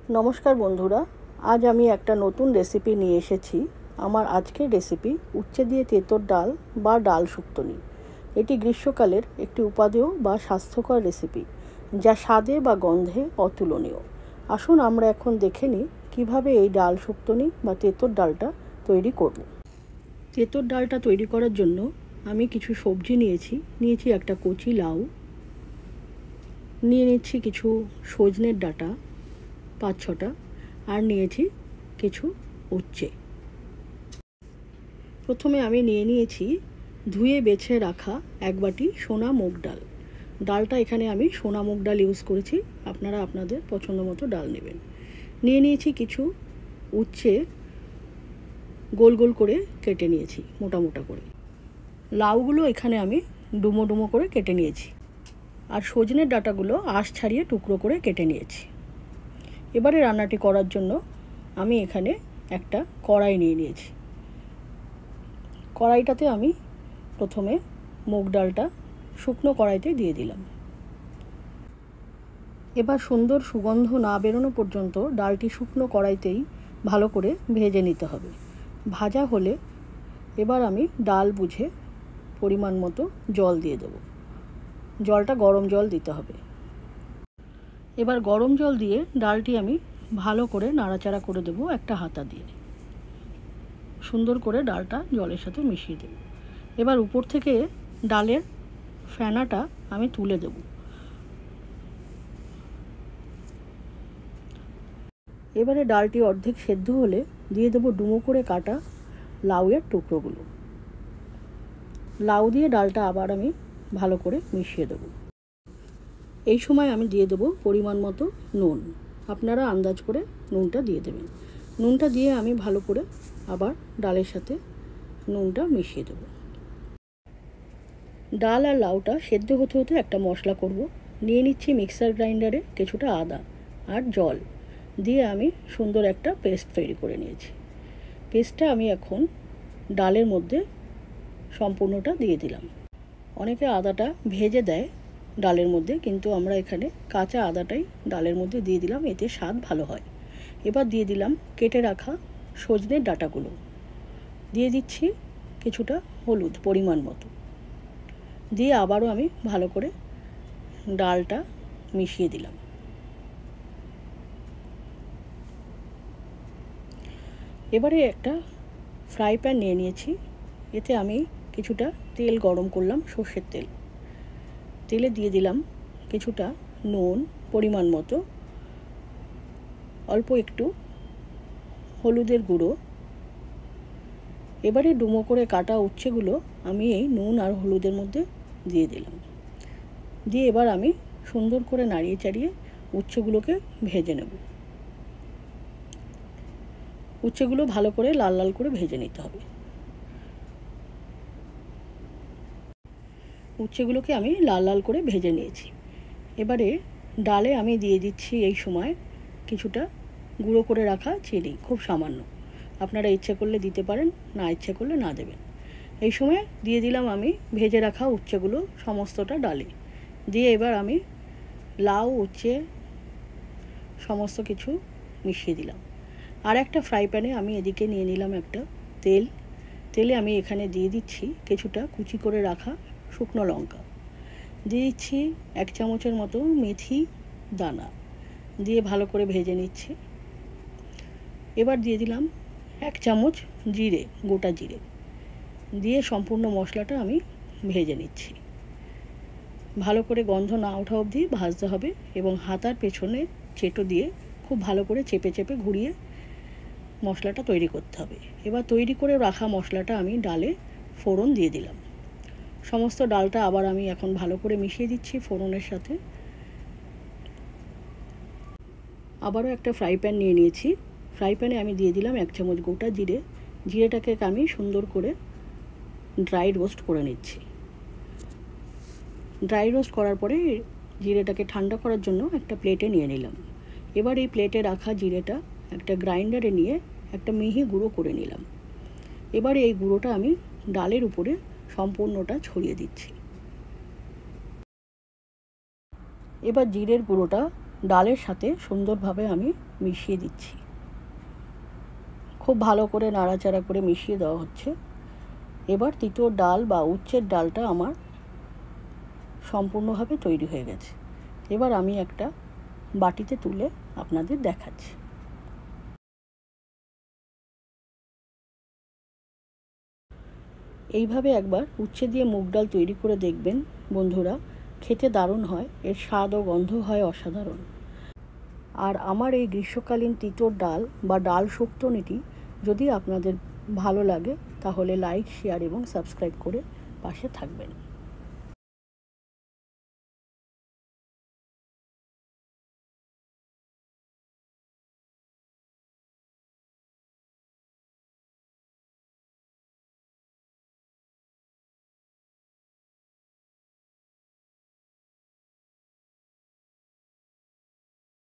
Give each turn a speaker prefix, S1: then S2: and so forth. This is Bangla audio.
S1: নমস্কার বন্ধুরা, আজ আমি একটা নতুন রেসিপি নিয়ে এসেছি। আমার আজকের রেসিপি উচ্ছে দিয়ে তেঁতোর ডাল বা ডাল শুক্তনি। এটি গ্রীষ্মকালের একটি উপাদেয় বা স্বাস্থ্যকর রেসিপি, যা স্বাদে বা গন্ধে অতুলনীয়। আসুন আমরা এখন দেখে নিই কীভাবে এই ডাল শুক্তনি বা তেঁতোর ডালটা তৈরি করব। তেঁতোর ডালটা তৈরি করার জন্য আমি কিছু সবজি নিয়েছি একটা কচি লাউ, নিয়ে নিচ্ছি কিছু সজনের ডাঁটা 5-6টা, আর নিয়েছি কিছু উচ্ছে। প্রথমে আমি নিয়েছি ধুয়ে বেছে রাখা 1 বাটি সোনা মুগ ডাল। ডালটা এখানে আমি সোনা মুগ ডাল ইউজ করেছি, আপনারা আপনাদের পছন্দ মতো ডাল নেবেন। নিয়েছি কিছু উচ্ছে, গোল গোল করে কেটে নিয়েছি, মোটা মোটা করে। লাউগুলো এখানে আমি ডুমো ডুমো করে কেটে নিয়েছি, আর সজনের ডাঁটাগুলো আঁশ ছাড়িয়ে টুকরো করে কেটে নিয়েছি। এবারে রান্নাটি করার জন্য আমি এখানে একটা কড়াই নিয়েছি। কড়াইটাতে আমি প্রথমে মুগ ডালটা শুকনো কড়াইতে দিয়ে দিলাম। এবার সুন্দর সুগন্ধ না বেরোনো পর্যন্ত ডালটি শুকনো কড়াইতেই ভালো করে ভেজে নিতে হবে। ভাজা হলে এবার আমি ডাল বুঝে পরিমাণ মতো জল দিয়ে দেব। জলটা গরম জল দিতে হবে। এবার গরম জল দিয়ে ডালটি আমি ভালো করে নাড়াচাড়া করে দেব একটা হাতা দিয়ে। সুন্দর করে ডালটা জলের সাথে মিশিয়ে দেব। এবার উপর থেকে ডালের ফেনাটা আমি তুলে দেব। এবারে ডালটি অর্ধেক সেদ্ধ হলে দিয়ে দেব ডুমো করে কাটা লাউয়ের টুকরোগুলো। লাউ দিয়ে ডালটা আবার আমি ভালো করে মিশিয়ে দেব। এই সময় আমি দিয়ে দেব পরিমাণ মতো নুন। আপনারা আন্দাজ করে নুনটা দিয়ে দেবেন। নুনটা দিয়ে আমি ভালো করে আবার ডালের সাথে নুনটা মিশিয়ে দেব। ডাল আর লাউটা সেদ্ধ হতে হতে একটা মশলা করব। নিয়ে নিচ্ছি মিক্সার গ্রাইন্ডারে কিছুটা আদা আর জল দিয়ে আমি সুন্দর একটা পেস্ট তৈরি করে নিয়েছি। পেস্টটা আমি এখন ডালের মধ্যে সম্পূর্ণটা দিয়ে দিলাম। অনেকে আদাটা ভেজে দেয় ডালের মধ্যে, কিন্তু আমরা এখানে কাঁচা আদাটাই ডালের মধ্যে দিয়ে দিলাম, এতে স্বাদ ভালো হয়। এবার দিয়ে দিলাম কেটে রাখা সজনের ডাঁটাগুলো। দিয়ে দিচ্ছি কিছুটা হলুদ পরিমাণ মতো, দিয়ে আবারও আমি ভালো করে ডালটা মিশিয়ে দিলাম। এবারে একটা ফ্রাই প্যান নিয়েছি। এতে আমি কিছুটা তেল গরম করলাম, সর্ষের তেল। তেলে দিয়ে দিলাম কিছুটা নুন পরিমাণ মতো, অল্প একটু হলুদের গুঁড়ো। এবারে ডুমো করে কাটা উচ্ছেগুলো আমি এই নুন আর হলুদের মধ্যে দিয়ে দিলাম। দিয়ে এবার আমি সুন্দর করে নাড়িয়ে চাড়িয়ে উচ্ছেগুলোকে ভেজে নেব। উচ্ছেগুলো ভালো করে লাল লাল করে ভেজে নিতে হবে। উচ্ছেগুলোকে আমি লাল লাল করে ভেজে নিয়েছি। এবারে ডালে আমি দিয়ে দিচ্ছি এই সময় কিছুটা গুঁড়ো করে রাখা চিনি, খুব সামান্য। আপনারা ইচ্ছে করলে দিতে পারেন, না ইচ্ছে করলে না দেবেন। এই সময় দিয়ে দিলাম আমি ভেজে রাখা উচ্ছেগুলো সমস্তটা ডালে। দিয়ে এবার আমি লাউ উচ্ছে সমস্ত কিছু মিশিয়ে দিলাম। আর একটা ফ্রাই প্যানে আমি এদিকে নিয়ে নিলাম একটা তেল। তেলে আমি এখানে দিয়ে দিচ্ছি কিছুটা কুচি করে রাখা শুকনো লঙ্কা, দিয়ে দিচ্ছি 1 চামচের মতো মেথি দানা, দিয়ে ভালো করে ভেজে নিচ্ছি। এবার দিয়ে দিলাম 1 চামচ জিরে, গোটা জিরে, দিয়ে সম্পূর্ণ মশলাটা আমি ভেজে নিচ্ছি। ভালো করে গন্ধ না ওঠা অবধি ভাজতে হবে, এবং হাতার পেছনে চেটো দিয়ে খুব ভালো করে চেপে চেপে ঘুরিয়ে মশলাটা তৈরি করতে হবে। এবার তৈরি করে রাখা মশলাটা আমি ডালে ফোড়ন দিয়ে দিলাম। সমস্ত ডালটা আবার আমি এখন ভালো করে মিশিয়ে দিচ্ছি ফোড়নের সাথে। আবারও একটা ফ্রাই প্যান নিয়েছি। ফ্রাই প্যানে আমি দিয়ে দিলাম 1 চামচ গোটা জিরে। জিরেটাকে আমি সুন্দর করে ড্রাই রোস্ট করে নিচ্ছি। ড্রাই রোস্ট করার পরে জিরেটাকে ঠান্ডা করার জন্য একটা প্লেটে নিয়ে নিলাম। এবার এই প্লেটে রাখা জিরেটা একটা গ্রাইন্ডারে নিয়ে একটা মিহি গুঁড়ো করে নিলাম। এবার এই গুঁড়োটা আমি ডালের উপরে সম্পূর্ণটা ছড়িয়ে দিচ্ছি। এবার জিরের গুঁড়োটা ডালের সাথে সুন্দরভাবে আমি মিশিয়ে দিচ্ছি। খুব ভালো করে নাড়াচাড়া করে মিশিয়ে দেওয়া হচ্ছে। এবার তিতোর ডাল বা উচ্ছের ডালটা আমার সম্পূর্ণভাবে তৈরি হয়ে গেছে। এবার আমি একটা বাটিতে তুলে আপনাদের দেখাচ্ছি। এইভাবে একবার উচ্ছে দিয়ে মুগ ডাল তৈরি করে দেখবেন বন্ধুরা, খেতে দারুণ হয়, এর স্বাদ ও গন্ধ হয় অসাধারণ। আর আমার এই গ্রীষ্মকালীন তিতোর ডাল বা ডাল শুক্তোনিটি যদি আপনাদের ভালো লাগে তাহলে লাইক, শেয়ার এবং সাবস্ক্রাইব করে পাশে থাকবেন।